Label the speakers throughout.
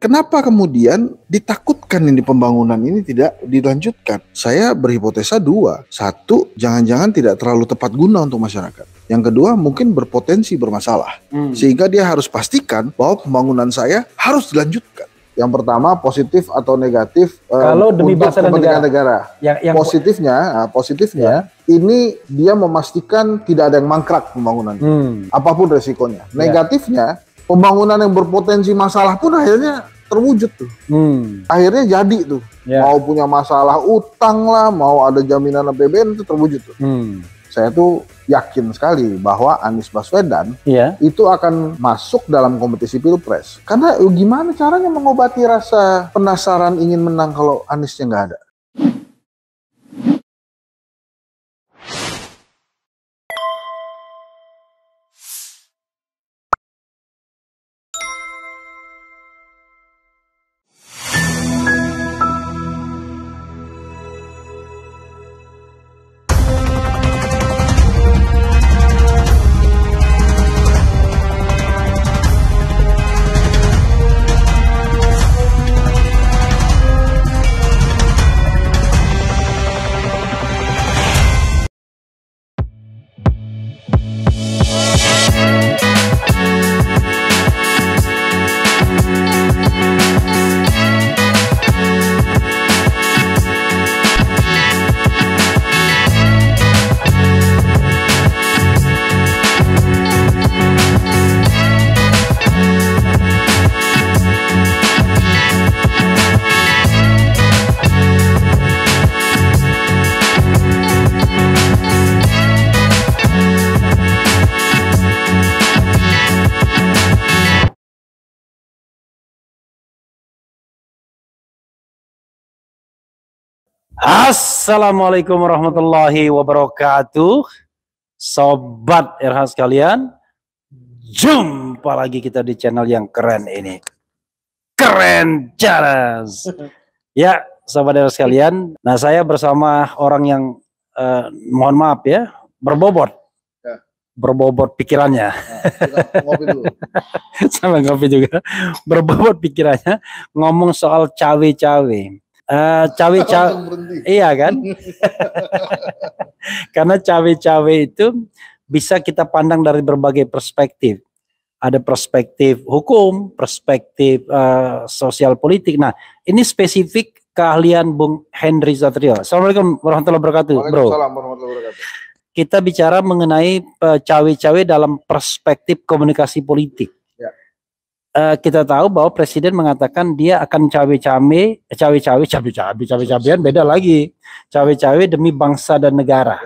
Speaker 1: Kenapa kemudian ditakutkan ini pembangunan ini tidak dilanjutkan? Saya berhipotesa dua. Satu, jangan-jangan tidak terlalu tepat guna untuk masyarakat. Yang kedua, mungkin berpotensi bermasalah. Sehingga dia harus pastikan bahwa pembangunan saya harus dilanjutkan. Yang pertama, positif atau negatif
Speaker 2: kalau demi
Speaker 1: untuk
Speaker 2: bangsa dan
Speaker 1: negara. Yang positifnya ini dia memastikan tidak ada yang mangkrak pembangunan. Apapun resikonya. Negatifnya, pembangunan yang berpotensi masalah pun akhirnya terwujud tuh. Akhirnya jadi tuh. Mau punya masalah utang lah, mau ada jaminan APBN itu terwujud tuh. Saya tuh yakin sekali bahwa Anies Baswedan itu akan masuk dalam kompetisi Pilpres. Karena gimana caranya mengobati rasa penasaran ingin menang kalau Aniesnya nggak ada?
Speaker 2: Assalamualaikum warahmatullahi wabarakatuh. Sobat RH sekalian, jumpa lagi kita di channel yang keren ini. Keren Jaras. Ya, sobat RH sekalian. Nah, saya bersama orang yang mohon maaf ya, berbobot pikirannya.
Speaker 1: Ngopi dulu.
Speaker 2: Sama ngopi juga. Berbobot pikirannya ngomong soal cawe-cawe. Cawe-cawe, iya kan? Karena cawe-cawe itu bisa kita pandang dari berbagai perspektif. Ada perspektif hukum, perspektif sosial politik. Nah, ini spesifik keahlian Bung Henry Satrio. Assalamualaikum warahmatullahi wabarakatuh, bro.
Speaker 1: Waalaikumsalam warahmatullahi wabarakatuh.
Speaker 2: Kita bicara mengenai cawe-cawe dalam perspektif komunikasi politik. Kita tahu bahwa presiden mengatakan dia akan cawe-cawean beda lagi. Cawe-cawe demi bangsa dan negara.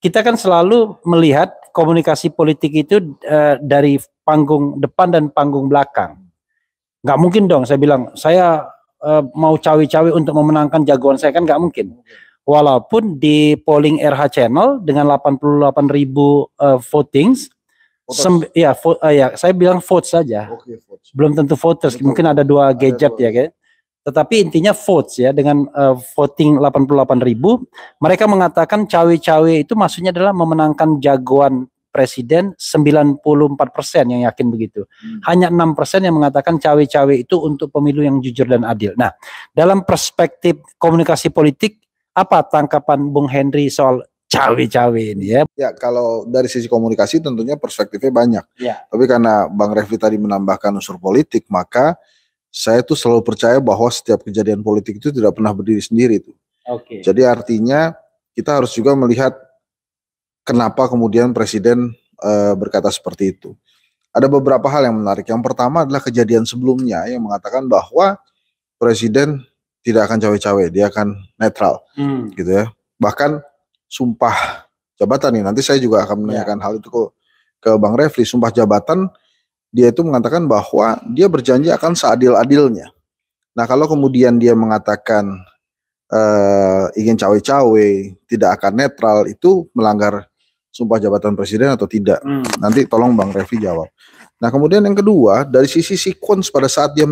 Speaker 2: Kita kan selalu melihat komunikasi politik itu dari panggung depan dan panggung belakang. Nggak mungkin dong saya bilang, saya mau cawe-cawe untuk memenangkan jagoan saya, kan nggak mungkin. Walaupun di polling RH Channel dengan 88.000 votings, saya bilang votes saja. Votes. Belum tentu voters, mungkin ada dua gadget ya kan. Tetapi intinya votes ya, dengan voting 88.000, mereka mengatakan cawe-cawe itu maksudnya adalah memenangkan jagoan presiden 94% yang yakin begitu. Hanya 6% yang mengatakan cawe-cawe itu untuk pemilu yang jujur dan adil. Nah, dalam perspektif komunikasi politik, apa tangkapan Bung Henry soal cawe-cawe ini ya?
Speaker 1: Ya, kalau dari sisi komunikasi tentunya perspektifnya banyak. Tapi karena Bang Refli tadi menambahkan unsur politik, maka saya tuh selalu percaya bahwa setiap kejadian politik itu tidak pernah berdiri sendiri tuh. Jadi artinya kita harus juga melihat kenapa kemudian presiden berkata seperti itu. Ada beberapa hal yang menarik. Yang pertama adalah kejadian sebelumnya yang mengatakan bahwa presiden tidak akan cawe-cawe, dia akan netral, gitu ya. Bahkan sumpah jabatan nih, nanti saya juga akan menanyakan hal itu ke Bang Refli. Sumpah jabatan, dia itu mengatakan bahwa dia berjanji akan seadil-adilnya. Nah, kalau kemudian dia mengatakan ingin cawe-cawe, tidak akan netral, itu melanggar sumpah jabatan presiden atau tidak? Nanti tolong Bang Refli jawab. Nah, kemudian yang kedua, dari sisi sequence pada saat dia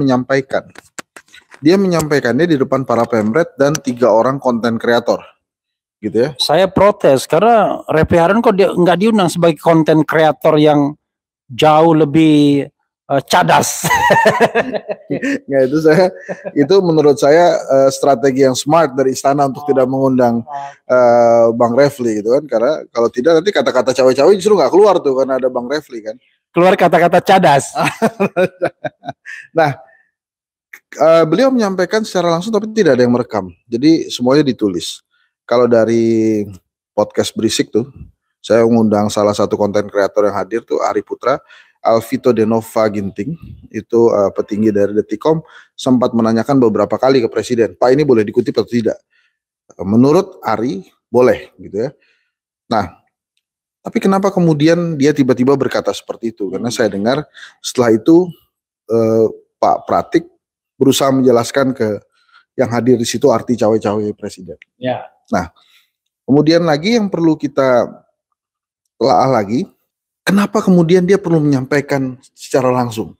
Speaker 1: menyampaikannya di depan para pemret dan 3 orang konten kreator. Gitu ya.
Speaker 2: Saya protes karena Refli Harun kok dia nggak diundang sebagai konten kreator yang jauh lebih cadas.
Speaker 1: Ya itu menurut saya strategi yang smart dari istana untuk tidak mengundang Bang Refli gitu kan, karena kalau tidak nanti kata-kata cawe-cawe justru nggak keluar tuh karena ada Bang Refli kan.
Speaker 2: Keluar kata-kata cadas.
Speaker 1: Nah, beliau menyampaikan secara langsung tapi tidak ada yang merekam, jadi semuanya ditulis. Kalau dari podcast Berisik tuh, saya mengundang salah satu konten kreator yang hadir tuh Ari Putra, Alvito Denova Ginting, itu petinggi dari Detikkom, sempat menanyakan beberapa kali ke Presiden, Pak ini boleh dikutip atau tidak? Menurut Ari, boleh gitu ya. Nah, tapi kenapa kemudian dia tiba-tiba berkata seperti itu? Karena saya dengar setelah itu Pak Pratik berusaha menjelaskan ke yang hadir di situ arti cawe-cawe Presiden.
Speaker 2: Ya.
Speaker 1: Nah, kemudian lagi yang perlu kita telah lagi, kenapa kemudian dia perlu menyampaikan secara langsung?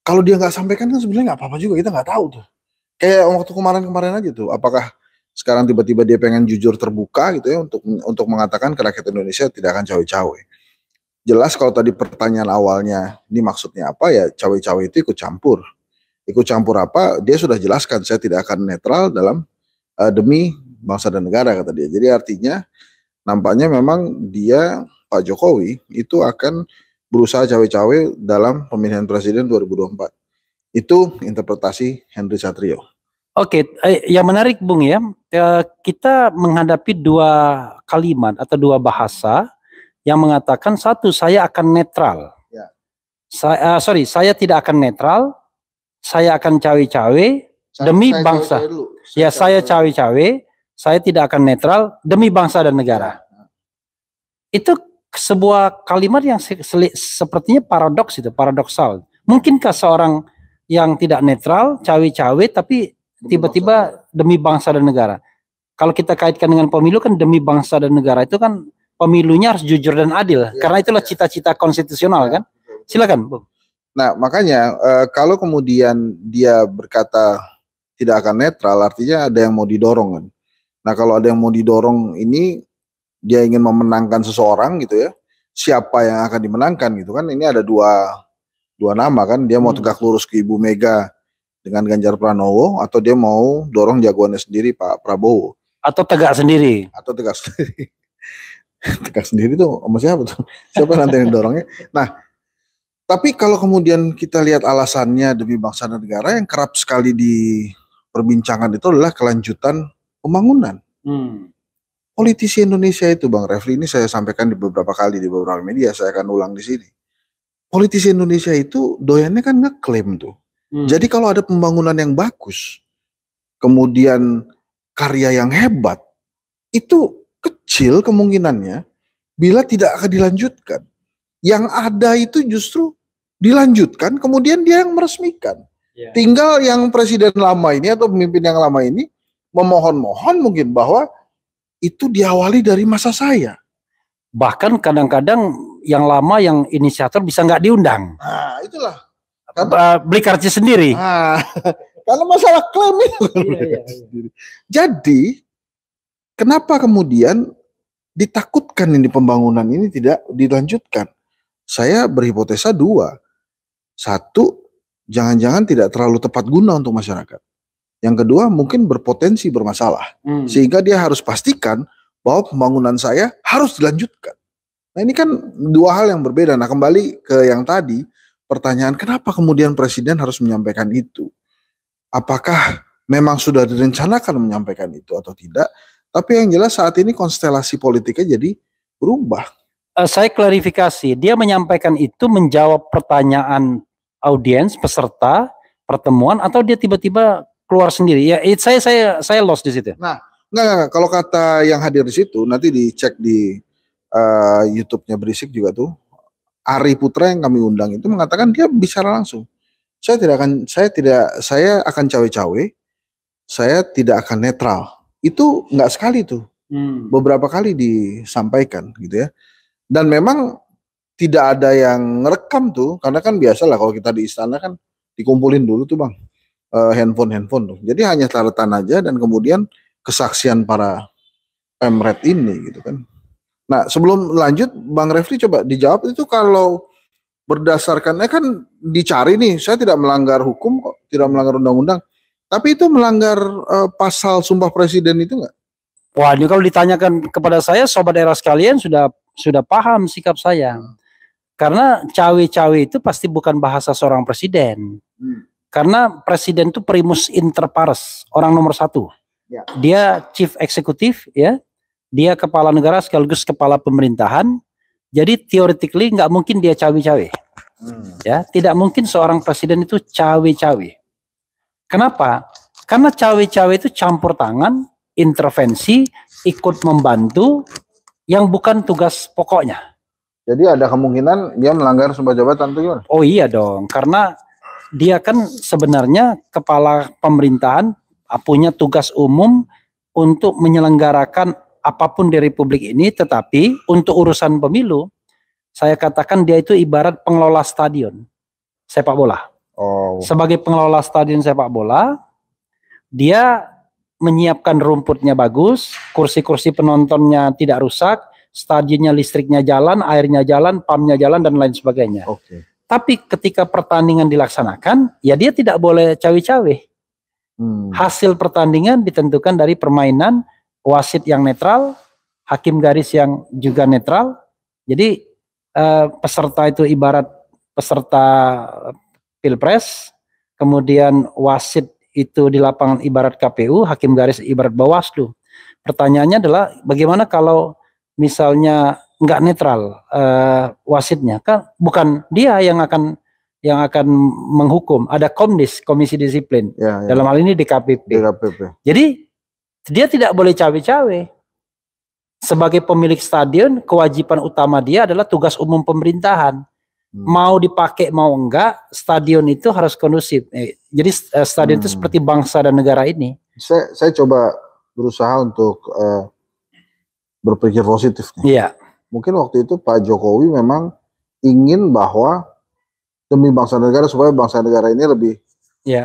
Speaker 1: Kalau dia nggak sampaikan kan sebenarnya nggak apa-apa juga, kita nggak tahu tuh. Kayak waktu kemarin-kemarin aja tuh, apakah sekarang tiba-tiba dia pengen jujur terbuka gitu ya untuk mengatakan ke rakyat Indonesia tidak akan cawe-cawe. Jelas kalau tadi pertanyaan awalnya ini maksudnya apa ya, cawe-cawe itu ikut campur. Ikut campur apa? Dia sudah jelaskan saya tidak akan netral dalam demi bangsa dan negara kata dia. Jadi artinya nampaknya memang dia Pak Jokowi itu akan berusaha cawe-cawe dalam pemilihan presiden 2024. Itu interpretasi Henry Satrio.
Speaker 2: Oke, yang menarik Bung ya, kita menghadapi dua kalimat atau dua bahasa yang mengatakan satu, saya akan netral.
Speaker 1: Ya.
Speaker 2: Saya tidak akan netral, saya akan cawe-cawe demi bangsa. Saya cawe-cawe, saya tidak akan netral demi bangsa dan negara. Ya. Itu sebuah kalimat yang sepertinya paradoksal. Mungkinkah seorang yang tidak netral, cawe-cawe, tapi tiba-tiba demi bangsa dan negara? Kalau kita kaitkan dengan pemilu kan demi bangsa dan negara itu kan pemilunya harus jujur dan adil. Ya, karena itulah cita-cita konstitusional kan. Silakan, Bung.
Speaker 1: Nah makanya kalau kemudian dia berkata tidak akan netral, artinya ada yang mau didorong kan. Nah kalau ada yang mau didorong ini dia ingin memenangkan seseorang gitu ya, siapa yang akan dimenangkan gitu kan, ini ada dua nama kan, dia mau tegak lurus ke Ibu Mega dengan Ganjar Pranowo atau dia mau dorong jagoannya sendiri Pak Prabowo.
Speaker 2: Atau tegak sendiri.
Speaker 1: Tegak sendiri tuh sama siapa tuh? Siapa nanti yang dorongnya? Nah, tapi kalau kemudian kita lihat alasannya demi bangsa dan negara, yang kerap sekali diperbincangkan itu adalah kelanjutan pembangunan. Politisi Indonesia itu Bang Refli, ini saya sampaikan di beberapa kali di beberapa media, saya akan ulang di sini. Politisi Indonesia itu doyannya kan ngeklaim tuh. Jadi kalau ada pembangunan yang bagus, kemudian karya yang hebat, itu kecil kemungkinannya bila tidak akan dilanjutkan. Yang ada itu justru dilanjutkan, kemudian dia yang meresmikan. Yeah. Tinggal yang presiden lama ini atau pemimpin yang lama ini memohon-mohon mungkin bahwa itu diawali dari masa saya.
Speaker 2: Bahkan kadang-kadang yang lama yang inisiator bisa nggak diundang.
Speaker 1: Nah itulah.
Speaker 2: Beli karcis sendiri.
Speaker 1: Karena masalah klaim itu. Iya. Jadi kenapa kemudian ditakutkan ini pembangunan ini tidak dilanjutkan? Saya berhipotesa dua. Satu, jangan-jangan tidak terlalu tepat guna untuk masyarakat. Yang kedua, mungkin berpotensi bermasalah. Sehingga dia harus pastikan bahwa pembangunan saya harus dilanjutkan. Nah ini kan dua hal yang berbeda. Nah kembali ke yang tadi, pertanyaan kenapa kemudian presiden harus menyampaikan itu? Apakah memang sudah direncanakan menyampaikan itu atau tidak? Tapi yang jelas saat ini konstelasi politiknya jadi berubah.
Speaker 2: Saya klarifikasi, dia menyampaikan itu menjawab pertanyaan audiens, peserta pertemuan, atau dia tiba-tiba keluar sendiri? Ya, saya lost di situ.
Speaker 1: Nah, enggak. Kalau kata yang hadir di situ, nanti dicek di YouTube-nya Berisik juga tuh. Ari Putra yang kami undang itu mengatakan dia bicara langsung. Saya akan cawe-cawe, saya tidak akan netral. Itu enggak sekali tuh. Beberapa kali disampaikan gitu ya. Dan memang tidak ada yang ngerekam tuh, karena kan biasalah kalau kita di istana kan dikumpulin dulu tuh Bang, handphone tuh. Jadi hanya catatan aja dan kemudian kesaksian para pemret ini gitu kan. Nah sebelum lanjut Bang Refli coba dijawab itu, kalau berdasarkannya kan dicari nih, saya tidak melanggar hukum kok, tidak melanggar undang-undang. Tapi itu melanggar pasal Sumpah Presiden itu nggak?
Speaker 2: Wah, ini kalau ditanyakan kepada saya, sobat era sekalian sudah paham sikap saya. Karena cawe-cawe itu pasti bukan bahasa seorang presiden. Karena presiden itu primus inter pares, orang nomor 1. Ya. Dia chief eksekutif, ya. Dia kepala negara sekaligus kepala pemerintahan. Jadi theoretically nggak mungkin dia cawe-cawe. Ya, tidak mungkin seorang presiden itu cawe-cawe. Kenapa? Karena cawe-cawe itu campur tangan, intervensi, ikut membantu yang bukan tugas pokoknya.
Speaker 1: Jadi ada kemungkinan dia melanggar sumpah jabatan itu gimana?
Speaker 2: Oh iya dong, karena dia kan sebenarnya kepala pemerintahan punya tugas umum untuk menyelenggarakan apapun di Republik ini, tetapi untuk urusan pemilu, saya katakan dia itu ibarat pengelola stadion sepak bola.
Speaker 1: Oh.
Speaker 2: Sebagai pengelola stadion sepak bola, dia menyiapkan rumputnya bagus, kursi-kursi penontonnya tidak rusak, stadionnya listriknya jalan, airnya jalan, pumpnya jalan, dan lain sebagainya.
Speaker 1: Okay.
Speaker 2: Tapi ketika pertandingan dilaksanakan, ya dia tidak boleh cawe-cawe. Hasil pertandingan ditentukan dari permainan, wasit yang netral, hakim garis yang juga netral. Jadi peserta itu ibarat peserta Pilpres, kemudian wasit itu di lapangan ibarat KPU, hakim garis ibarat Bawaslu. Pertanyaannya adalah bagaimana kalau misalnya nggak netral wasitnya, kan bukan dia yang akan menghukum, ada Komdis, Komisi Disiplin, dalam hal ini DKPP. Jadi dia tidak boleh cawe-cawe. Sebagai pemilik stadion, kewajiban utama dia adalah tugas umum pemerintahan. Mau dipakai mau enggak, stadion itu harus kondusif. Jadi stadion itu seperti bangsa dan negara ini.
Speaker 1: Saya coba berusaha untuk berpikir positif nih.
Speaker 2: Iya.
Speaker 1: Mungkin waktu itu Pak Jokowi memang ingin bahwa demi bangsa dan negara, supaya bangsa dan negara ini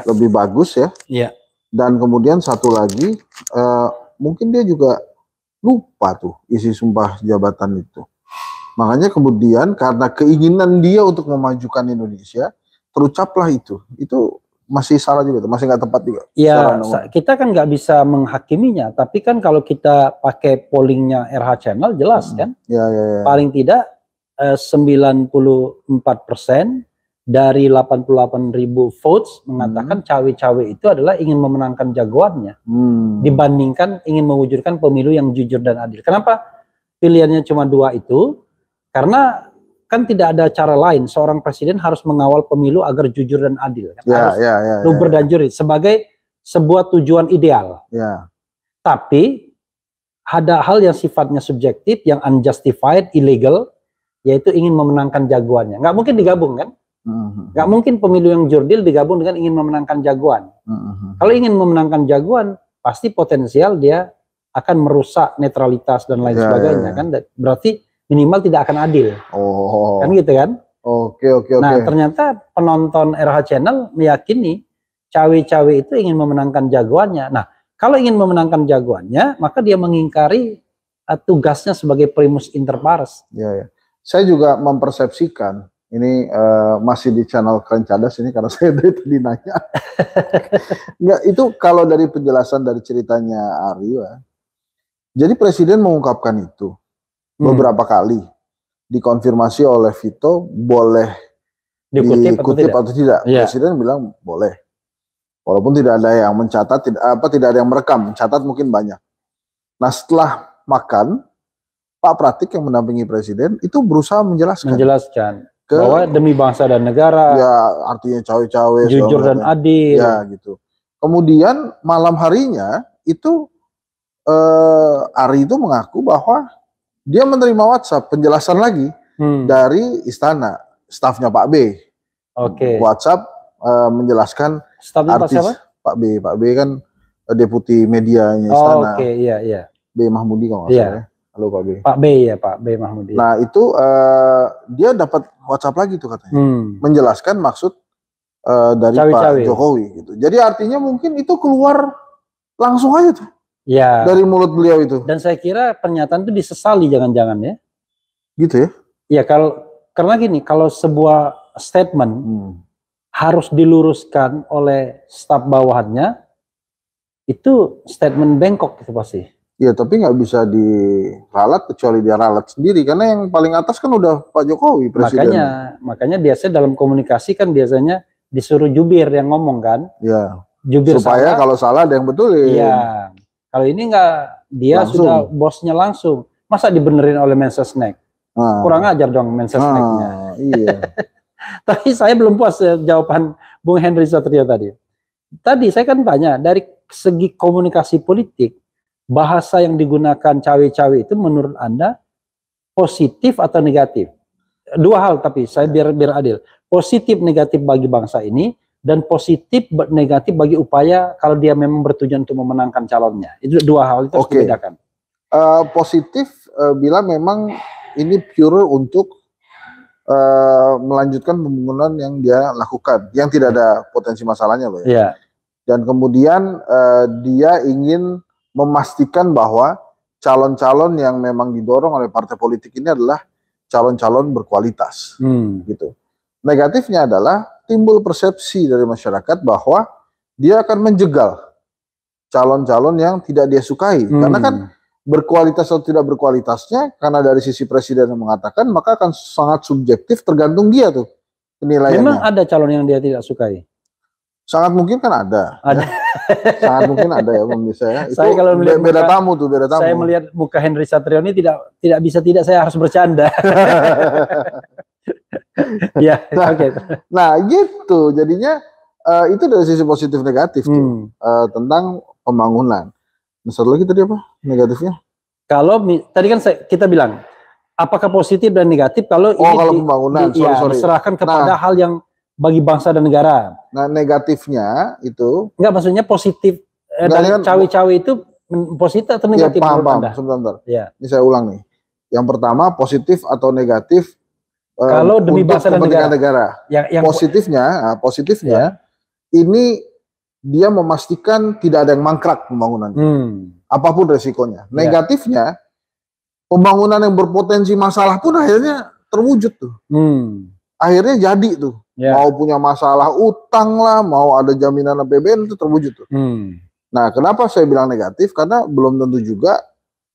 Speaker 1: lebih bagus ya.
Speaker 2: Iya.
Speaker 1: Dan kemudian satu lagi, mungkin dia juga lupa tuh isi sumpah jabatan itu. Makanya kemudian karena keinginan dia untuk memajukan Indonesia, terucaplah itu. Itu masih salah juga, masih nggak tepat juga.
Speaker 2: Ya, kita kan nggak bisa menghakiminya, tapi kan kalau kita pakai pollingnya RH Channel jelas kan, paling tidak 94% dari 88.000 votes mengatakan cawe-cawe itu adalah ingin memenangkan jagoannya, dibandingkan ingin mewujudkan pemilu yang jujur dan adil. Kenapa pilihannya cuma 2 itu? Karena kan tidak ada cara lain, seorang presiden harus mengawal pemilu agar jujur dan adil. Harus luber dan juri sebagai sebuah tujuan ideal. Tapi ada hal yang sifatnya subjektif, yang unjustified, illegal, yaitu ingin memenangkan jagoannya. Nggak mungkin digabung kan? Nggak mungkin pemilu yang jurdil digabung dengan ingin memenangkan jagoan. Kalau ingin memenangkan jagoan, pasti potensial dia akan merusak netralitas dan lain sebagainya kan. Berarti minimal tidak akan adil. Kan gitu kan?
Speaker 1: Oke.
Speaker 2: Nah, ternyata penonton RH Channel meyakini cawe-cawe itu ingin memenangkan jagoannya. Nah, kalau ingin memenangkan jagoannya, maka dia mengingkari tugasnya sebagai primus inter pares.
Speaker 1: Saya juga mempersepsikan ini masih di channel Keren Cadas ini, karena saya dari tadi nanya. Enggak, itu kalau dari penjelasan dari ceritanya Arya, jadi presiden mengungkapkan itu beberapa kali, dikonfirmasi oleh Vito boleh dikutip atau tidak. Presiden bilang boleh, walaupun tidak ada yang mencatat, tidak ada yang merekam, mencatat mungkin banyak. Nah, setelah makan, Pak Pratik yang mendampingi presiden itu berusaha menjelaskan
Speaker 2: bahwa demi bangsa dan negara,
Speaker 1: ya artinya cawe-cawe,
Speaker 2: jujur dan adil,
Speaker 1: ya gitu. Kemudian malam harinya itu Ari itu mengaku bahwa dia menerima WhatsApp penjelasan lagi dari istana, stafnya Pak B. WhatsApp menjelaskan artis Pak B. Pak B kan deputi medianya istana. B Mahmudi kalau nggak salah. Halo Pak B.
Speaker 2: Pak B ya, Pak B Mahmudi.
Speaker 1: Nah itu dia dapat WhatsApp lagi tuh katanya, menjelaskan maksud dari Pak Jokowi gitu. Jadi artinya mungkin itu keluar langsung aja tuh. Dari mulut beliau itu.
Speaker 2: Dan saya kira pernyataan itu disesali jangan-jangan ya.
Speaker 1: Gitu ya?
Speaker 2: Ya, kalau karena gini, kalau sebuah statement harus diluruskan oleh staf bawahannya, itu statement bengkok itu pasti.
Speaker 1: Ya, tapi nggak bisa diralat kecuali dia ralat sendiri, karena yang paling atas kan udah Pak Jokowi presiden.
Speaker 2: Makanya biasanya dalam komunikasi kan biasanya disuruh jubir yang ngomong kan.
Speaker 1: Ya.
Speaker 2: Jubir
Speaker 1: supaya salah, kalau salah ada yang betulin.
Speaker 2: Iya. Kalau ini nggak, dia langsung. Sudah bosnya langsung. Masa dibenerin oleh Mensesnek? Kurang ajar dong Mensesneknya.
Speaker 1: Iya.
Speaker 2: Tapi saya belum puas jawaban Bung Henry Satrio tadi. Tadi saya kan tanya, dari segi komunikasi politik, bahasa yang digunakan cawe-cawe itu menurut Anda positif atau negatif? Dua hal, tapi saya biar adil. Positif negatif bagi bangsa ini, dan positif negatif bagi upaya kalau dia memang bertujuan untuk memenangkan calonnya. Itu dua hal itu harus dibedakan.
Speaker 1: Positif bila memang ini pure untuk melanjutkan pembangunan yang dia lakukan, yang tidak ada potensi masalahnya loh ya.
Speaker 2: Yeah.
Speaker 1: Dan kemudian dia ingin memastikan bahwa calon-calon yang memang didorong oleh partai politik ini adalah calon-calon berkualitas, gitu. Negatifnya adalah timbul persepsi dari masyarakat bahwa dia akan menjegal calon-calon yang tidak dia sukai, karena kan berkualitas atau tidak berkualitasnya, karena dari sisi presiden yang mengatakan, maka akan sangat subjektif, tergantung dia tuh penilaiannya.
Speaker 2: Memang ada calon yang dia tidak sukai?
Speaker 1: Sangat mungkin kan ada. Ya. Sangat mungkin ada ya pemirsa ya. Itu
Speaker 2: saya kalau melihat
Speaker 1: beda tamu tuh, beda tamu.
Speaker 2: Saya melihat muka Henry Satrio ini tidak bisa tidak saya harus bercanda. Ya,
Speaker 1: nah gitu. Jadinya itu dari sisi positif negatif tuh tentang pembangunan. Nah, satu lagi tadi apa negatifnya?
Speaker 2: Kalau tadi kan kita bilang apakah positif dan negatif kalau ini
Speaker 1: kalau pembangunan
Speaker 2: diserahkan kepada hal yang bagi bangsa dan negara.
Speaker 1: Nah, negatifnya itu
Speaker 2: enggak, maksudnya positif dari cawe-cawe itu positif atau negatif?
Speaker 1: Ya, paham. Sebentar.
Speaker 2: Ya.
Speaker 1: Ini saya ulang nih. Yang pertama, positif atau negatif
Speaker 2: kalau demi bangsa dan negara.
Speaker 1: Yang positifnya ini dia memastikan tidak ada yang mangkrak pembangunan. Apapun resikonya. Negatifnya pembangunan yang berpotensi masalah pun akhirnya terwujud tuh. Akhirnya jadi tuh. Mau punya masalah utang lah, mau ada jaminan APBN itu terwujud tuh. Nah, kenapa saya bilang negatif? Karena belum tentu juga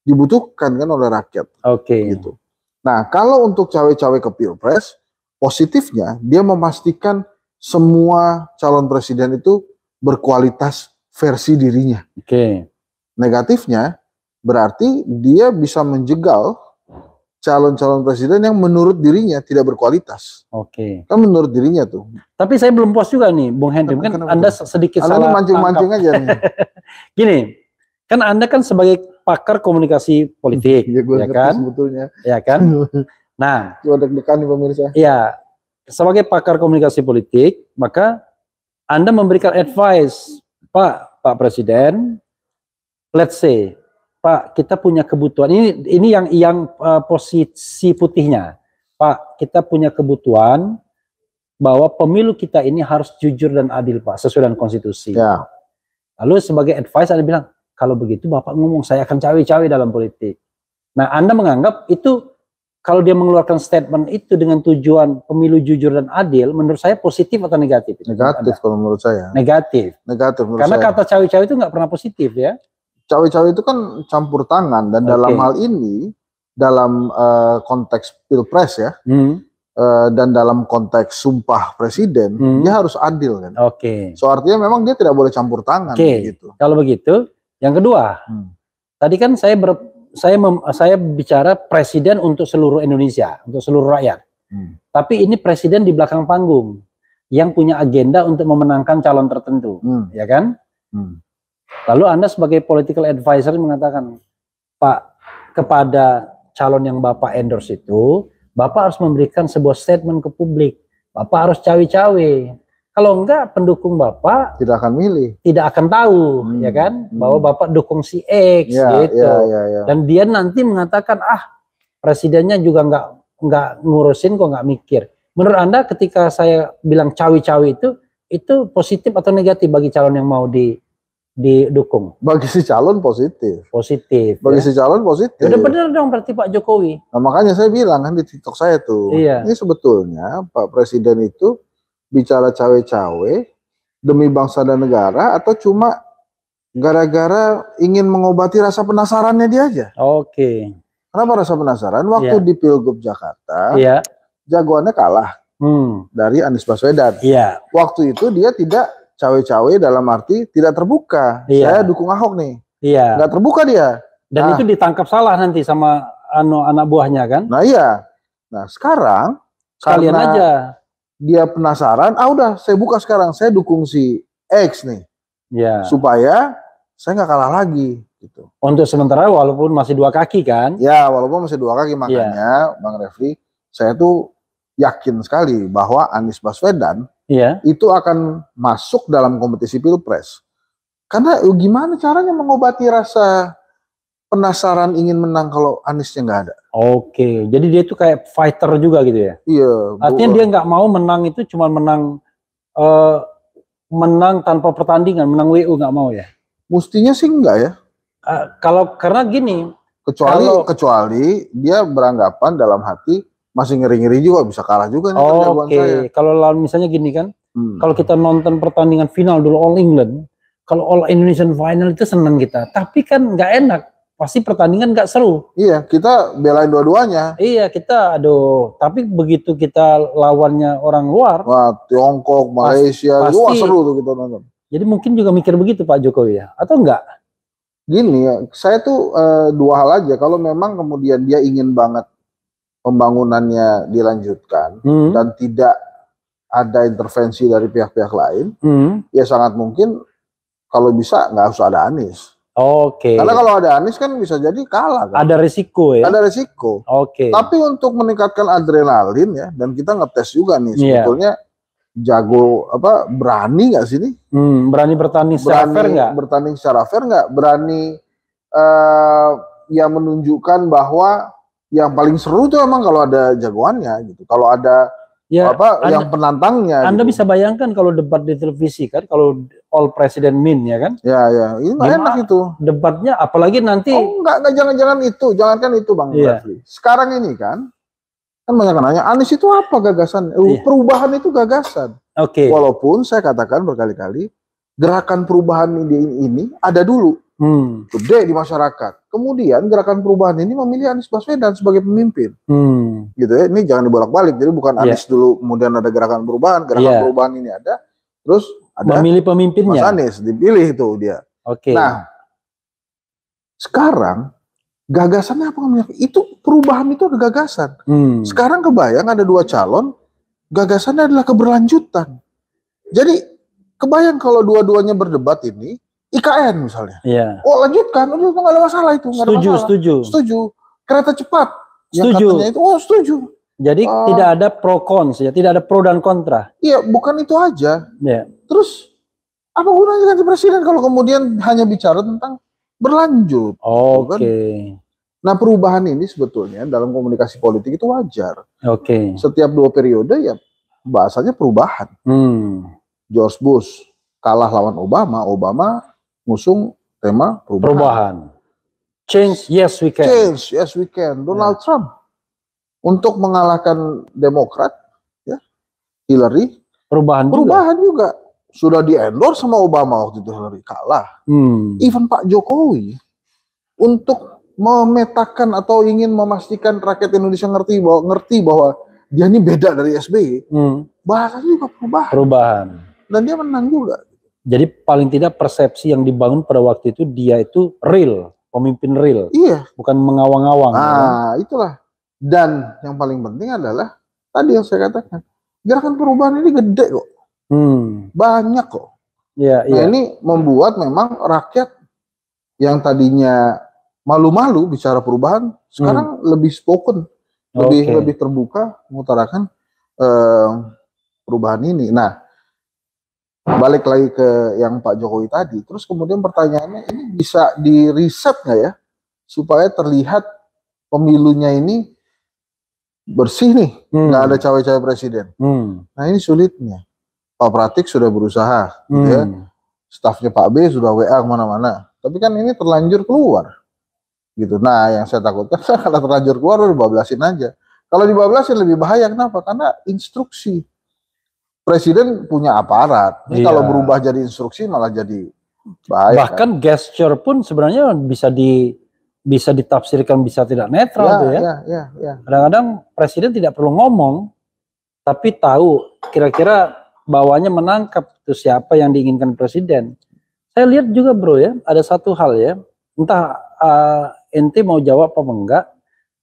Speaker 1: dibutuhkan kan oleh rakyat. Gitu. Nah, kalau untuk cawe-cawe ke Pilpres, positifnya dia memastikan semua calon presiden itu berkualitas versi dirinya. Negatifnya berarti dia bisa menjegal calon-calon presiden yang menurut dirinya tidak berkualitas. Kan menurut dirinya tuh.
Speaker 2: Tapi saya belum puas juga nih, Bung Hendry. Kan Anda sedikit salah
Speaker 1: mancing-mancing aja nih.
Speaker 2: Gini, kan Anda kan sebagai pakar komunikasi politik, ya kan?
Speaker 1: Sebetulnya.
Speaker 2: Ya kan? Nah,
Speaker 1: coba deg-degan nih pemirsa.
Speaker 2: Iya, sebagai pakar komunikasi politik, maka Anda memberikan advice, Pak Presiden, let's say, Pak, kita punya kebutuhan ini yang posisi putihnya. Pak, kita punya kebutuhan bahwa pemilu kita ini harus jujur dan adil, Pak, sesuai dengan konstitusi.
Speaker 1: Ya.
Speaker 2: Lalu sebagai advice Anda bilang, kalau begitu Bapak ngomong saya akan cawe-cawe dalam politik. Nah, Anda menganggap itu kalau dia mengeluarkan statement itu dengan tujuan pemilu jujur dan adil, menurut saya positif atau negatif?
Speaker 1: Negatif kalau menurut saya.
Speaker 2: Negatif.
Speaker 1: Negatif menurut
Speaker 2: Karena
Speaker 1: saya.
Speaker 2: Kata cawe-cawe itu nggak pernah positif ya.
Speaker 1: Cawe-cawe itu kan campur tangan, dan dalam hal ini, dalam konteks Pilpres ya, dan dalam konteks sumpah presiden, dia harus adil kan. So artinya memang dia tidak boleh campur tangan. Gitu.
Speaker 2: Kalau begitu, yang kedua, tadi kan saya bicara presiden untuk seluruh Indonesia, untuk seluruh rakyat. Tapi ini presiden di belakang panggung yang punya agenda untuk memenangkan calon tertentu, ya kan? Lalu Anda sebagai political advisor mengatakan, Pak, kepada calon yang Bapak endorse itu, Bapak harus memberikan sebuah statement ke publik. Bapak harus cawe-cawe. Kalau enggak, pendukung Bapak
Speaker 1: tidak akan milih,
Speaker 2: tidak akan tahu, ya kan, bahwa Bapak dukung si X, gitu. Dan dia nanti mengatakan, presidennya juga nggak ngurusin kok, nggak mikir. Menurut Anda, ketika saya bilang cawe-cawe itu positif atau negatif bagi calon yang mau didukung?
Speaker 1: Bagi si calon positif.
Speaker 2: Positif.
Speaker 1: Bagi si calon positif.
Speaker 2: Udah bener dong berarti Pak Jokowi.
Speaker 1: Nah, makanya saya bilang kan di TikTok saya tuh, ini sebetulnya Pak Presiden itu bicara cawe-cawe demi bangsa dan negara atau cuma gara-gara ingin mengobati rasa penasarannya dia aja.
Speaker 2: Oke.
Speaker 1: Kenapa rasa penasaran? Waktu di Pilgub Jakarta, jagoannya kalah dari Anies Baswedan. Waktu itu dia tidak cawe-cawe dalam arti tidak terbuka. Saya dukung Ahok nih. Nggak terbuka dia.
Speaker 2: Dan itu ditangkap salah nanti sama anak buahnya kan?
Speaker 1: Nah iya. Nah sekarang
Speaker 2: sekalian aja
Speaker 1: dia penasaran. Udah saya buka sekarang. Saya dukung si X nih. Supaya saya nggak kalah lagi. Gitu.
Speaker 2: Untuk sementara walaupun masih dua kaki kan?
Speaker 1: Ya walaupun masih dua kaki, makanya Bang Refli, saya tuh yakin sekali bahwa Anies Baswedan itu akan masuk dalam kompetisi Pilpres. Karena gimana caranya mengobati rasa penasaran ingin menang kalau Aniesnya nggak ada.
Speaker 2: Oke, jadi dia itu kayak fighter juga gitu ya?
Speaker 1: Iya.
Speaker 2: Artinya dia nggak mau menang itu cuma menang menang tanpa pertandingan, menang WU nggak mau ya?
Speaker 1: Mestinya sih enggak ya.
Speaker 2: Karena gini.
Speaker 1: Kecuali dia beranggapan dalam hati masih ngeri-ngeri juga, bisa kalah juga nih jagoan saya.
Speaker 2: Kalau lawan misalnya gini kan, kalau kita nonton pertandingan final dulu All England, kalau All Indonesian Final itu senang kita, tapi kan nggak enak, pasti pertandingan nggak seru.
Speaker 1: Iya, kita belain dua-duanya.
Speaker 2: Iya, kita tapi begitu kita lawannya orang luar,
Speaker 1: wah, Tiongkok, Malaysia, wah seru tuh kita nonton.
Speaker 2: Jadi mungkin juga mikir begitu Pak Jokowi ya, atau enggak?
Speaker 1: Gini ya, saya tuh dua hal aja, kalau memang kemudian dia ingin banget pembangunannya dilanjutkan dan tidak ada intervensi dari pihak-pihak lain, ya sangat mungkin kalau bisa nggak usah ada Anies. Karena kalau ada Anies kan bisa jadi kalah. Kan?
Speaker 2: Ada risiko ya?
Speaker 1: Ada risiko. Tapi untuk meningkatkan adrenalin ya, dan kita ngetes juga nih sebetulnya jago berani nggak sih nih?
Speaker 2: Berani bertanding secara fair nggak?
Speaker 1: Bertanding secara fair nggak? Berani ya menunjukkan bahwa yang paling seru tuh emang kalau ada jagoannya gitu. Kalau ada yang penantangnya.
Speaker 2: Anda
Speaker 1: gitu.
Speaker 2: bisa bayangkan kalau debat di televisi kan, kalau all president mean ya kan?
Speaker 1: Ya, ini nggak enak itu.
Speaker 2: Debatnya apalagi nanti.
Speaker 1: Enggak, jangan itu, jangankan itu Bang Refli. Sekarang ini kan banyak yang nanya, Anies itu apa gagasan? Perubahan itu gagasan. Walaupun saya katakan berkali-kali, gerakan perubahan ini ada dulu. Gede di masyarakat. Kemudian gerakan perubahan ini memilih Anies Baswedan sebagai pemimpin. Gitu ya. Ini jangan dibolak-balik. Jadi bukan Anies dulu kemudian ada gerakan perubahan perubahan ini ada. Terus ada
Speaker 2: memilih pemimpinnya.
Speaker 1: Mas Anies dipilih itu dia. Nah, sekarang gagasannya apa namanya? Itu perubahan itu ada gagasan. Sekarang kebayang ada dua calon, gagasannya adalah keberlanjutan. Jadi kebayang kalau dua-duanya berdebat ini IKN misalnya. Lanjutkan, udah nggak ada masalah itu. Setuju. Kereta cepat. Yang katanya itu, setuju.
Speaker 2: Jadi tidak ada pro cons ya, tidak ada pro dan kontra.
Speaker 1: Iya, bukan itu aja. Terus apa gunanya ganti presiden kalau kemudian hanya bicara tentang berlanjut? Kan? Nah perubahan ini sebetulnya dalam komunikasi politik itu wajar. Setiap 2 periode ya bahasanya perubahan. George Bush kalah lawan Obama ngusung tema perubahan.
Speaker 2: Change, yes we can.
Speaker 1: Donald Trump untuk mengalahkan Demokrat, ya Hillary, perubahan juga. Sudah di-endorse sama Obama waktu itu Hillary kalah. Even Pak Jokowi untuk memetakan atau ingin memastikan rakyat Indonesia ngerti bahwa dia ini beda dari SBY. Bahasanya juga perubahan. Dan dia menang juga.
Speaker 2: Jadi paling tidak persepsi yang dibangun pada waktu itu dia itu real, pemimpin real.
Speaker 1: Iya.
Speaker 2: Bukan mengawang-awang.
Speaker 1: Itulah. Dan yang paling penting adalah tadi yang saya katakan, gerakan perubahan ini gede kok. Banyak kok. Ini membuat memang rakyat yang tadinya malu-malu bicara perubahan sekarang lebih spoken, lebih terbuka mengutarakan perubahan ini. Nah, balik lagi ke yang Pak Jokowi tadi, terus kemudian pertanyaannya ini bisa di riset nggak ya supaya terlihat pemilunya ini bersih nih, nggak ada cawe-cawe presiden. Nah ini sulitnya. Pak Pratik sudah berusaha, gitu ya. stafnya Pak B sudah WA kemana-mana. Tapi kan ini terlanjur keluar, gitu. Nah, yang saya takutkan kalau terlanjur keluar udah bablasin aja. Kalau dibablasin lebih bahaya, kenapa? Karena instruksi. Presiden punya aparat. Ini kalau berubah jadi instruksi malah jadi bahaya.
Speaker 2: Bahkan kan? Gesture pun sebenarnya bisa ditafsirkan bisa tidak netral tuh ya. Kadang-kadang presiden tidak perlu ngomong, tapi tahu kira-kira bawahnya menangkap tuh siapa yang diinginkan presiden. Saya lihat juga bro ya, ada satu hal ya, entah ente mau jawab apa enggak,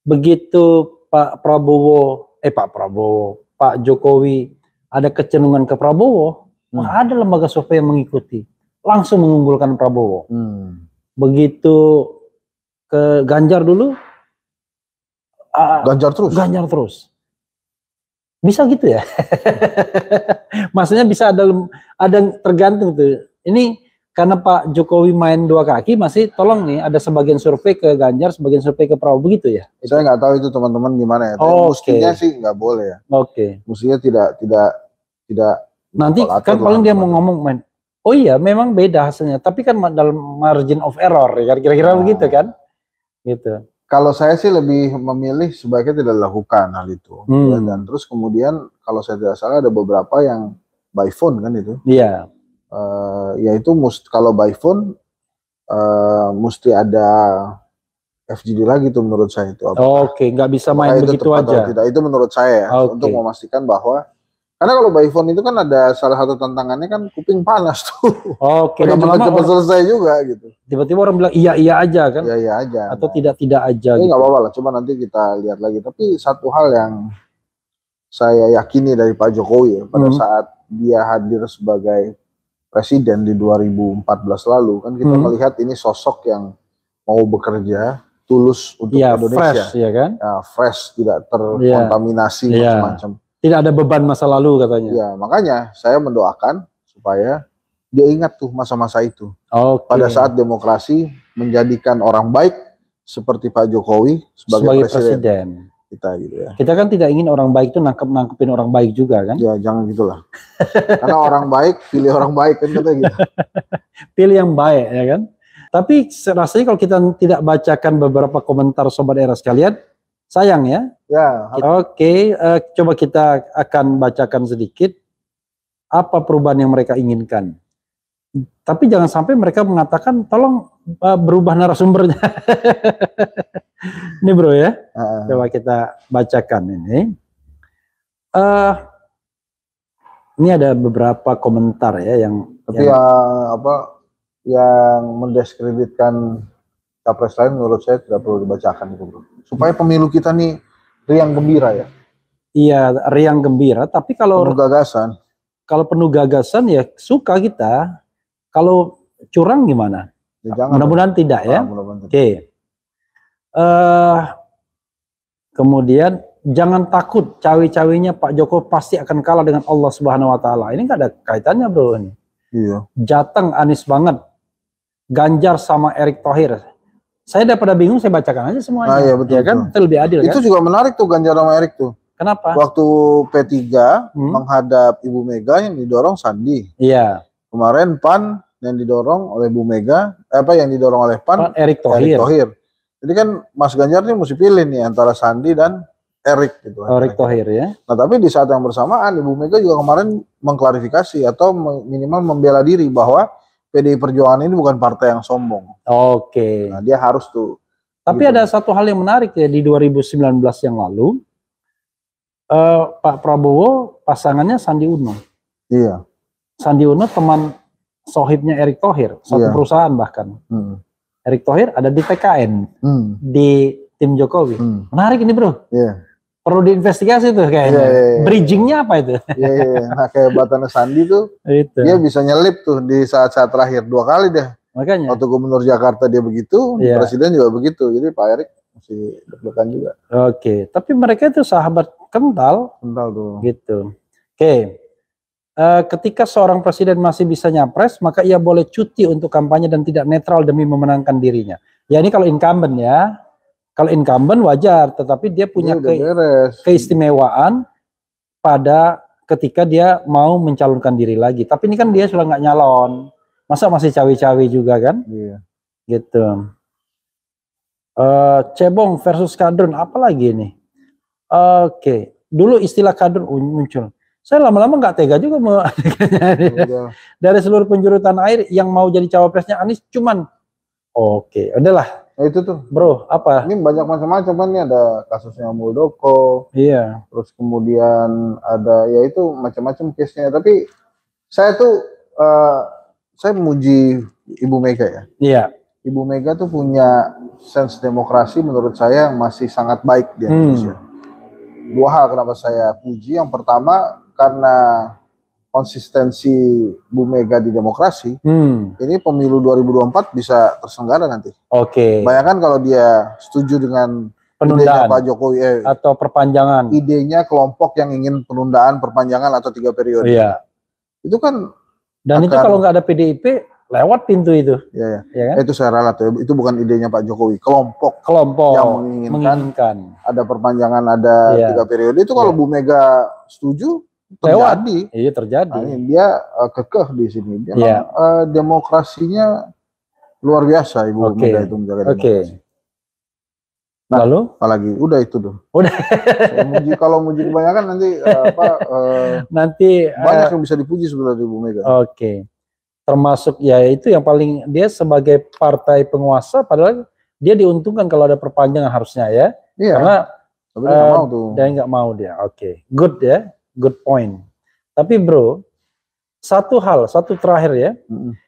Speaker 2: begitu Pak Jokowi ada kecenderungan ke Prabowo, ada lembaga survei yang mengikuti, langsung mengunggulkan Prabowo. Begitu ke Ganjar dulu, Ganjar terus. Bisa gitu ya? Maksudnya bisa ada tergantung tuh. Ini karena Pak Jokowi main dua kaki, masih tolong nih ada sebagian survei ke Ganjar, sebagian survei ke Prabowo begitu ya?
Speaker 1: Saya nggak tahu itu teman-teman gimana ya. Mestinya sih nggak boleh ya. Mestinya tidak.
Speaker 2: Nanti kan paling dia mau ngomong main. Oh iya, memang beda hasilnya. Tapi kan dalam margin of error, ya kira-kira begitu kan? Gitu.
Speaker 1: Kalau saya sih lebih memilih sebaiknya tidak dilakukan hal itu. Ya, dan terus kemudian kalau saya tidak salah ada beberapa yang by phone kan itu.
Speaker 2: Iya.
Speaker 1: Yaitu kalau by phone mesti ada FGD lagi tuh menurut saya itu.
Speaker 2: Oke, nggak bisa main begitu aja.
Speaker 1: Tidak, itu menurut saya untuk memastikan bahwa karena kalau by phone itu kan ada salah satu tantangannya kan kuping panas tuh. Lama-lama selesai juga gitu.
Speaker 2: Tiba-tiba orang bilang iya aja kan?
Speaker 1: Iya aja.
Speaker 2: Atau tidak aja.
Speaker 1: Ini nggak apa-apa lah. Coba nanti kita lihat lagi. Tapi satu hal yang saya yakini dari Pak Jokowi ya, pada saat dia hadir sebagai presiden di 2014 lalu kan kita melihat ini sosok yang mau bekerja tulus untuk Indonesia.
Speaker 2: Fresh, ya kan?
Speaker 1: Fresh, tidak terkontaminasi macam-macam.
Speaker 2: Tidak ada beban masa lalu katanya.
Speaker 1: Ya, makanya saya mendoakan supaya dia ingat tuh masa-masa itu. Pada saat demokrasi menjadikan orang baik seperti Pak Jokowi sebagai presiden. Kita gitu ya.
Speaker 2: Kita kan tidak ingin orang baik itu nangkepin orang baik juga kan?
Speaker 1: Ya, jangan gitulah. Karena orang baik pilih orang baik kan katanya gitu.
Speaker 2: Pilih yang baik ya kan? Tapi rasanya kalau kita tidak bacakan beberapa komentar sobat era sekalian, sayang ya. Coba kita akan bacakan sedikit apa perubahan yang mereka inginkan. Tapi jangan sampai mereka mengatakan tolong berubah narasumbernya. Ini bro ya. Coba kita bacakan ini. Ini ada beberapa komentar ya yang
Speaker 1: yang mendiskreditkan capres lain menurut saya tidak perlu dibacakan itu bro. Supaya pemilu kita nih riang gembira ya.
Speaker 2: Iya, riang gembira, tapi kalau
Speaker 1: penuh gagasan.
Speaker 2: Kalau penuh gagasan ya suka kita. Kalau curang gimana?
Speaker 1: Ya,
Speaker 2: mudah-mudahan tidak ya. Oke. Kemudian jangan takut, cawe-cawenya Pak Jokowi pasti akan kalah dengan Allah Subhanahu wa taala. Ini nggak ada kaitannya, bro ini.
Speaker 1: Iya.
Speaker 2: Jateng Anies banget. Ganjar sama Erick Thohir. Saya daripada bingung, saya bacakan aja semuanya.
Speaker 1: Iya, betul,
Speaker 2: ya kan? Itu lebih adil kan?
Speaker 1: Itu juga menarik tuh Ganjar sama Erick tuh.
Speaker 2: Kenapa?
Speaker 1: Waktu P3 menghadap Ibu Mega yang didorong Sandi.
Speaker 2: Iya.
Speaker 1: Kemarin PAN yang didorong oleh Bu Mega, yang didorong oleh PAN
Speaker 2: Erick Thohir.
Speaker 1: Jadi kan Mas Ganjar nih mesti pilih nih antara Sandi dan Erick gitu.
Speaker 2: Erick Thohir ya.
Speaker 1: Nah, tapi di saat yang bersamaan Ibu Mega juga kemarin mengklarifikasi atau minimal membela diri bahwa PDI Perjuangan ini bukan partai yang sombong.
Speaker 2: Oke.
Speaker 1: Nah, dia harus tuh.
Speaker 2: Tapi gitu. Ada satu hal yang menarik ya di 2019 yang lalu, Pak Prabowo pasangannya Sandi Uno.
Speaker 1: Iya.
Speaker 2: Sandi Uno teman sohibnya Erick Thohir, satu perusahaan bahkan. Erick Thohir ada di TKN, di tim Jokowi. Menarik ini bro.
Speaker 1: Iya.
Speaker 2: Perlu diinvestigasi tuh kayaknya. Bridgingnya apa itu?
Speaker 1: Iya. Nah, kehebatannya Sandi tuh, dia bisa nyelip tuh di saat-saat terakhir 2 kali deh.
Speaker 2: Makanya.
Speaker 1: Waktu Gubernur Jakarta dia begitu, Presiden juga begitu. Jadi Pak Erick masih deg-degan juga.
Speaker 2: Oke, tapi mereka itu sahabat kental.
Speaker 1: Kental tuh.
Speaker 2: Gitu. Oke. Ketika seorang presiden masih bisa nyapres, maka ia boleh cuti untuk kampanye dan tidak netral demi memenangkan dirinya. Ya ini kalau incumbent ya. Kalau incumbent wajar, tetapi dia punya keistimewaan pada ketika dia mau mencalonkan diri lagi. Tapi ini kan dia sudah nggak nyalon. Masa masih cawe-cawe juga kan?
Speaker 1: Iya.
Speaker 2: Gitu. Cebong versus kadrun, apa lagi nih? Oke, dulu istilah kadrun muncul. Saya lama-lama nggak tega juga mau dari seluruh penjuru tanah air yang mau jadi cawapresnya Anies cuman oke, udahlah.
Speaker 1: Nah, itu tuh,
Speaker 2: bro, apa?
Speaker 1: Ini banyak macam-macam kan, nih ada kasusnya Muldoko.
Speaker 2: Iya.
Speaker 1: Terus kemudian ada ya itu macam-macam case-nya. Tapi saya tuh saya memuji Ibu Mega ya.
Speaker 2: Iya.
Speaker 1: Ibu Mega tuh punya sense demokrasi menurut saya yang masih sangat baik di Indonesia. Dua hal kenapa saya puji. Yang pertama karena konsistensi Bu Mega di demokrasi. Ini pemilu 2024 bisa terselenggara nanti.
Speaker 2: Oke.
Speaker 1: Bayangkan kalau dia setuju dengan idenya Pak Jokowi
Speaker 2: atau perpanjangan.
Speaker 1: Idenya kelompok yang ingin penundaan, perpanjangan atau 3 periode.
Speaker 2: Iya.
Speaker 1: Itu kan.
Speaker 2: Dan itu kalau nggak ada PDIP lewat pintu itu.
Speaker 1: Iya,
Speaker 2: ya kan?
Speaker 1: Itu saya ralat ya. Itu bukan idenya Pak Jokowi. Kelompok yang menginginkan ada perpanjangan, ada 3 periode. Itu kalau Bu Mega setuju terjadi.
Speaker 2: Iya, terjadi.
Speaker 1: Nah, dia kekeh di sini. Dia demokrasinya luar biasa Ibu Mega itu menjaga demokrasi. Nah, lalu apalagi udah itu dong.
Speaker 2: Udah.
Speaker 1: Kalau muji kebanyakan nanti
Speaker 2: nanti
Speaker 1: banyak yang bisa dipuji sebenarnya Ibu Mega.
Speaker 2: Oke. Termasuk ya itu yang paling dia sebagai partai penguasa padahal dia diuntungkan kalau ada perpanjangan harusnya ya.
Speaker 1: Iya.
Speaker 2: Karena
Speaker 1: dia nggak mau tuh.
Speaker 2: Dia nggak mau dia. Oke. Good ya. Good point. Tapi bro, satu terakhir ya.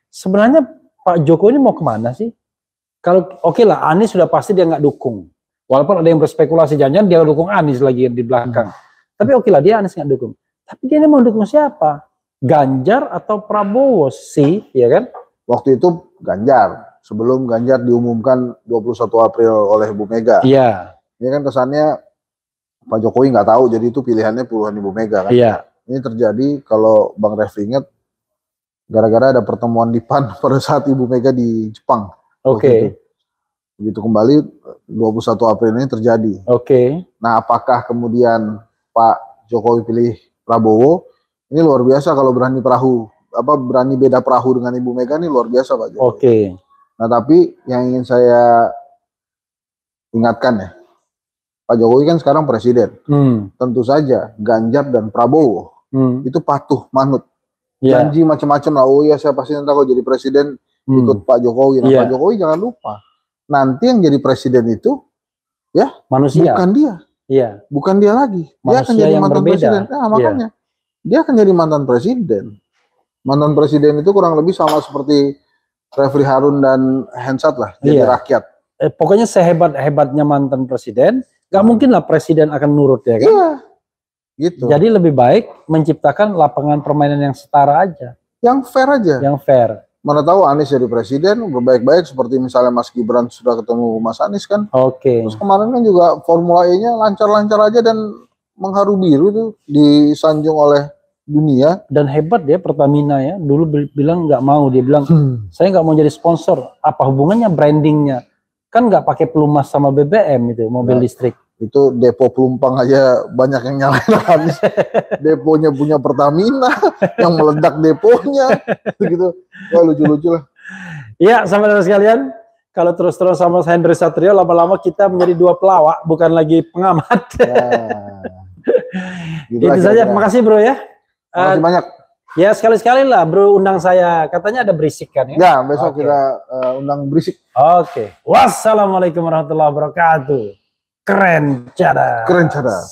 Speaker 2: Sebenarnya Pak Jokowi ini mau kemana sih? Kalau oke lah, Anies sudah pasti dia nggak dukung. Walaupun ada yang berspekulasi jangan-jangan dia dukung Anies lagi di belakang. Tapi oke lah, dia Anies nggak dukung. Tapi dia ini mau dukung siapa? Ganjar atau Prabowo sih, ya kan?
Speaker 1: Waktu itu Ganjar. Sebelum Ganjar diumumkan 21 April oleh Bu Mega.
Speaker 2: Iya.
Speaker 1: Ini kan kesannya Pak Jokowi nggak tahu, jadi itu pilihannya puluhan Ibu Mega kan.
Speaker 2: Iya.
Speaker 1: Ini terjadi kalau Bang Refli ingat gara-gara ada pertemuan di PAN pada saat Ibu Mega di Jepang.
Speaker 2: Oke.
Speaker 1: Begitu kembali 21 April ini terjadi.
Speaker 2: Oke.
Speaker 1: Nah, apakah kemudian Pak Jokowi pilih Prabowo? Ini luar biasa kalau berani beda perahu dengan Ibu Mega, ini luar biasa Pak Jokowi.
Speaker 2: Oke.
Speaker 1: Nah, tapi yang ingin saya ingatkan ya, Pak Jokowi kan sekarang presiden. Tentu saja Ganjar dan Prabowo itu patuh manut. Janji macam-macam lah. Oh iya, saya pasti nanti kalau jadi presiden ikut Pak Jokowi. Nah, Pak Jokowi jangan lupa, nanti yang jadi presiden itu ya
Speaker 2: manusia.
Speaker 1: Bukan dia.
Speaker 2: Iya.
Speaker 1: Bukan dia lagi. Dia akan jadi mantan presiden. Nah, makanya dia akan jadi mantan presiden. Mantan presiden itu kurang lebih sama seperti Refli Harun dan Hensat lah, jadi rakyat.
Speaker 2: Pokoknya sehebat-hebatnya mantan presiden, gak mungkin lah presiden akan nurut ya kan? Iya.
Speaker 1: Gitu.
Speaker 2: Jadi lebih baik menciptakan lapangan permainan yang setara aja.
Speaker 1: Yang fair aja.
Speaker 2: Yang fair.
Speaker 1: Mana tahu Anies jadi presiden berbaik-baik seperti misalnya Mas Gibran sudah ketemu Mas Anies kan.
Speaker 2: Oke.
Speaker 1: Terus kemarin kan juga Formula E-nya lancar-lancar aja dan mengharu biru tuh disanjung oleh dunia.
Speaker 2: Dan hebat ya Pertamina ya. Dulu bilang nggak mau, dia bilang saya nggak mau jadi sponsor. Apa hubungannya brandingnya? Kan nggak pakai pelumas sama BBM itu mobil listrik.
Speaker 1: Itu depo pelumpang aja banyak yang nyalain Anies. Deponya punya Pertamina, yang meledak deponya, gitu. Wah, lucu-lucu lah.
Speaker 2: Iya, sahabat sekalian, kalau terus-terus sama Henry Satrio, lama-lama kita menjadi dua pelawak, bukan lagi pengamat. Gitu itu saja, makasih bro ya.
Speaker 1: Makasih banyak.
Speaker 2: Ya sekali-sekali lah bro undang saya, katanya ada berisik kan ya?
Speaker 1: Ya, besok kita undang berisik.
Speaker 2: Oke. Wassalamualaikum warahmatullahi wabarakatuh. Keren cadas.
Speaker 1: Keren cadas.